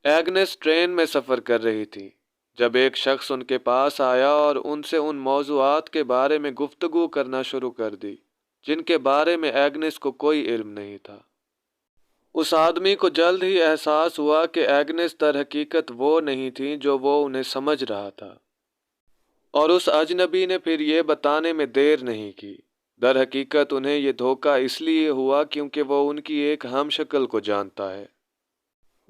Agnes train میں سفر کر رہی تھی جب ایک شخص ان کے پاس آیا اور ان سے ان موضوعات کے بارے میں گفتگو کرنا شروع کر دی جن کے بارے میں ایگنس کو کوئی علم نہیں تھا۔ اس آدمی کو جلد ہی احساس ہوا کہ ایگنس در حقیقت وہ نہیں تھی جو وہ انہیں سمجھ رہا تھا، اور اس اجنبی نے پھر یہ بتانے میں دیر نہیں کی۔ در حقیقت انہیں یہ دھوکہ اس لیے ہوا کیونکہ وہ ان کی ایک ہم شکل کو جانتا ہے۔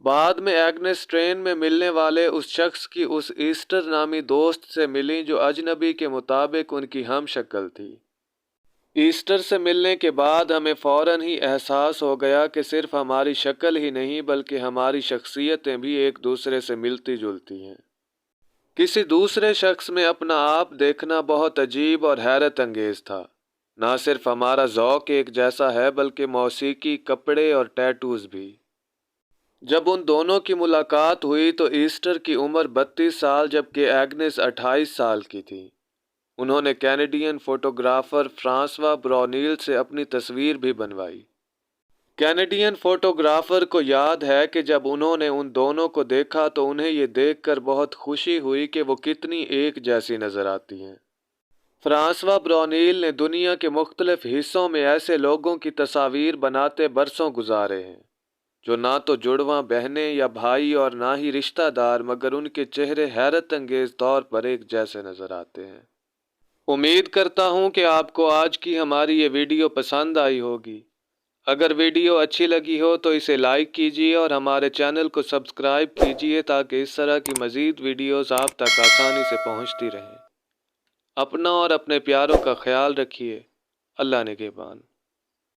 بعد میں ایگنس ٹرین میں ملنے والے اس شخص کی اس ایسٹر نامی دوست سے ملی جو اجنبی کے مطابق ان کی ہم شکل تھی۔ ایسٹر سے ملنے کے بعد ہمیں فوراً ہی احساس ہو گیا کہ صرف ہماری شکل ہی نہیں بلکہ ہماری شخصیتیں بھی ایک دوسرے سے ملتی جلتی ہیں۔ کسی دوسرے شخص میں اپنا آپ دیکھنا بہت عجیب اور حیرت انگیز تھا۔ نہ صرف ہمارا ذوق ایک جیسا ہے بلکہ موسیقی، کپڑے اور ٹیٹوز بھی۔ جب ان دونوں کی ملاقات ہوئی تو ایسٹر کی عمر 32 سال جبکہ ایگنس 28 سال کی تھی۔ انہوں نے کینیڈین فوٹوگرافر فرانسوا برونیل سے اپنی تصویر بھی بنوائی۔ کینیڈین فوٹوگرافر کو یاد ہے کہ جب انہوں نے ان دونوں کو دیکھا تو انہیں یہ دیکھ کر بہت خوشی ہوئی کہ وہ کتنی ایک جیسی نظر آتی ہیں۔ فرانسوا برونیل نے دنیا کے مختلف حصوں میں ایسے لوگوں کی تصاویر بناتے برسوں گزارے ہیں جو نہ تو جڑواں بہنیں یا بھائی اور نہ ہی رشتہ دار، مگر ان کے چہرے حیرت انگیز طور پر ایک جیسے نظر آتے ہیں۔ امید کرتا ہوں کہ آپ کو آج کی ہماری یہ ویڈیو پسند آئی ہوگی۔ اگر ویڈیو اچھی لگی ہو تو اسے لائک کیجیے اور ہمارے چینل کو سبسکرائب کیجیے تاکہ اس طرح کی مزید ویڈیوز آپ تک آسانی سے پہنچتی رہیں۔ اپنا اور اپنے پیاروں کا خیال رکھیے۔ اللہ نگہبان۔